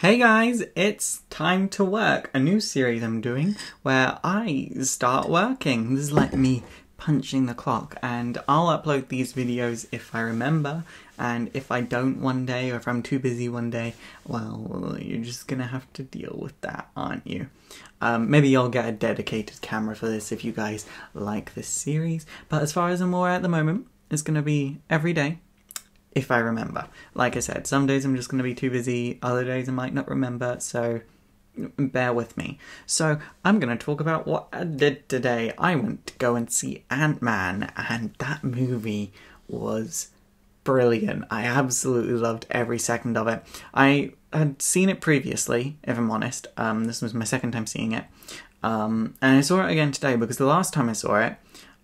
Hey guys, it's time to work, a new series I'm doing where I start working. This is like me punching the clock, and I'll upload these videos if I remember, and if I don't one day, or if I'm too busy one day, well, you're just gonna have to deal with that, aren't you? Maybe I'll get a dedicated camera for this if you guys like this series, but as far as I'm aware at the moment, it's gonna be every day. If I remember. Like I said, some days I'm just going to be too busy, other days I might not remember, so bear with me. So I'm going to talk about what I did today. I went to go and see Antman, and that movie was brilliant. I absolutely loved every second of it. I had seen it previously, if I'm honest. This was my second time seeing it. And I saw it again today because the last time I saw it,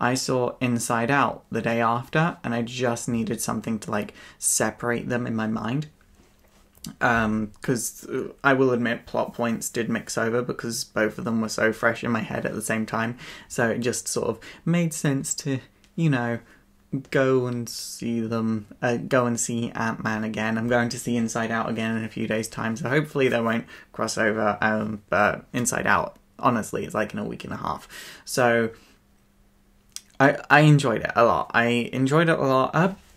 I saw Inside Out the day after, and I just needed something to like separate them in my mind. Because I will admit plot points did mix over because both of them were so fresh in my head at the same time. So it just sort of made sense to, you know, go and see them, go and see Antman again. I'm going to see Inside Out again in a few days' time, so hopefully they won't cross over. But Inside Out, honestly, it's like in a week and a half. So I enjoyed it a lot.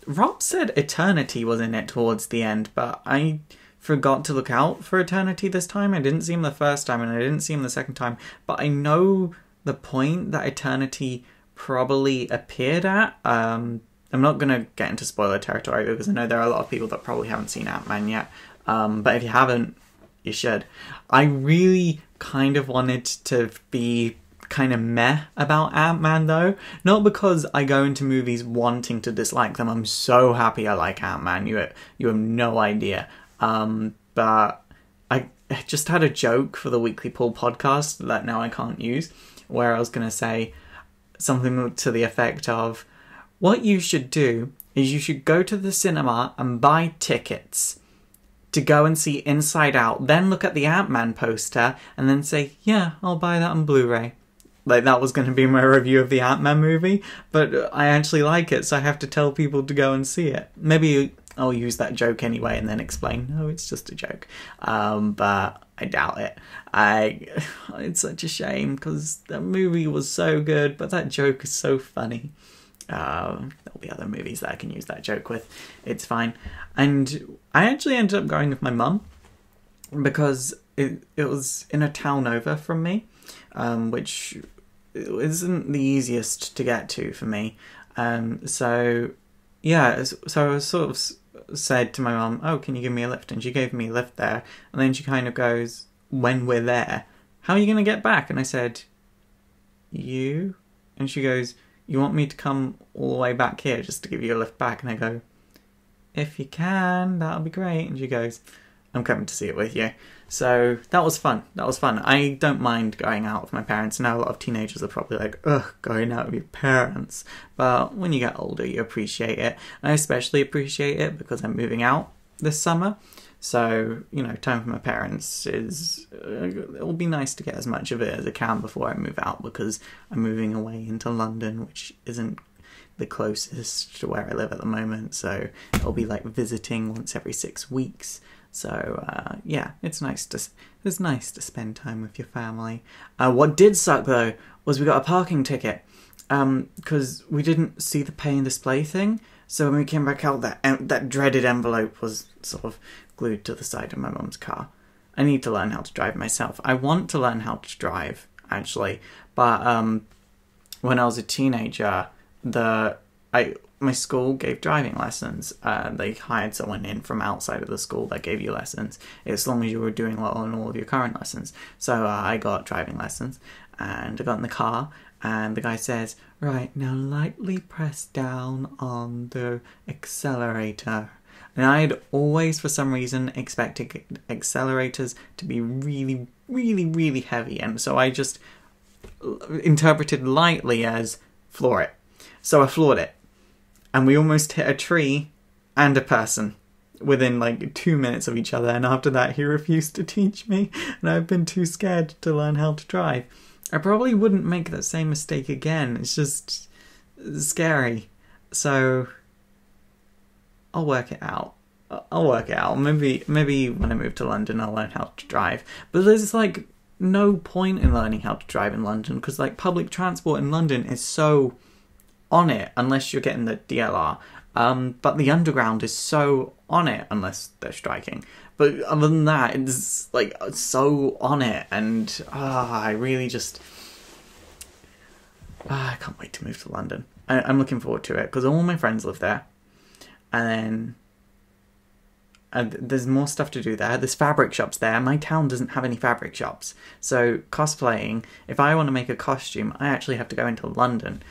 Rob said Eternity was in it towards the end, but I forgot to look out for Eternity this time. I didn't see him the first time, and I didn't see him the second time, but I know the point that Eternity probably appeared at. I'm not going to get into spoiler territory because I know there are a lot of people that probably haven't seen Antman yet, but if you haven't, you should. I really kind of wanted to be kind of meh about Antman though, not because I go into movies wanting to dislike them. I'm so happy I like Antman. You have no idea. But I just had a joke for the Weekly Pull podcast that now I can't use, where I was gonna say something to the effect of, what you should do is you should go to the cinema and buy tickets to go and see Inside Out, then look at the Antman poster and then say, yeah, I'll buy that on Blu-ray. Like, that was going to be my review of the Antman movie, but I actually like it, so I have to tell people to go and see it. Maybe I'll use that joke anyway and then explain, no, it's just a joke. But I doubt it. It's such a shame, because the movie was so good, but that joke is so funny. There'll be other movies that I can use that joke with. It's fine. And I actually ended up going with my mum, because it was in a town over from me, which isn't the easiest to get to for me. So yeah, so I sort of said to my mum, oh, can you give me a lift? And she gave me a lift there. And then she kind of goes, when we're there, how are you going to get back? And I said, you? And she goes, you want me to come all the way back here just to give you a lift back? And I go, if you can, that'll be great. And she goes, I'm coming to see it with you. So that was fun. I don't mind going out with my parents. Now a lot of teenagers are probably like, ugh, going out with your parents. But when you get older, you appreciate it. And I especially appreciate it because I'm moving out this summer. So, you know, time for my parents is, it'll be nice to get as much of it as I can before I move out, because I'm moving away into London, which isn't the closest to where I live at the moment. So it'll be like visiting once every 6 weeks. So, yeah, it's nice to spend time with your family. What did suck, though, was we got a parking ticket, because we didn't see the pay and display thing. So when we came back out, that dreaded envelope was sort of glued to the side of my mum's car. I need to learn how to drive myself. I want to learn how to drive, actually. But when I was a teenager, my school gave driving lessons. They hired someone in from outside of the school that gave you lessons, as long as you were doing well on all of your current lessons. So I got driving lessons, and I got in the car, and the guy says, right, now lightly press down on the accelerator. And I'd always, for some reason, expected accelerators to be really, really, really heavy, and so I just interpreted lightly as floor it. So I floored it. And we almost hit a tree and a person within like 2 minutes of each other. And after that, he refused to teach me. And I've been too scared to learn how to drive. I probably wouldn't make that same mistake again. It's just scary. So I'll work it out. I'll work it out. Maybe when I move to London, I'll learn how to drive. But there's like no point in learning how to drive in London because like public transport in London is so on it unless you're getting the DLR. But the underground is so on it unless they're striking. But other than that, it's like so on it, and I really just I can't wait to move to London. I'm looking forward to it because all my friends live there, and there's more stuff to do there. There's fabric shops there. My town doesn't have any fabric shops. So cosplaying, if I want to make a costume, I actually have to go into London.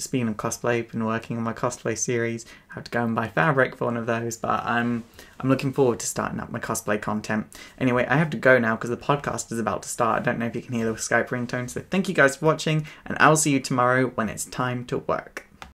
Speaking of cosplay, I've been working on my cosplay series. I have to go and buy fabric for one of those, but I'm looking forward to starting up my cosplay content. Anyway, I have to go now because the podcast is about to start. I don't know if you can hear the Skype ringtone, so thank you guys for watching, and I'll see you tomorrow when it's time to work.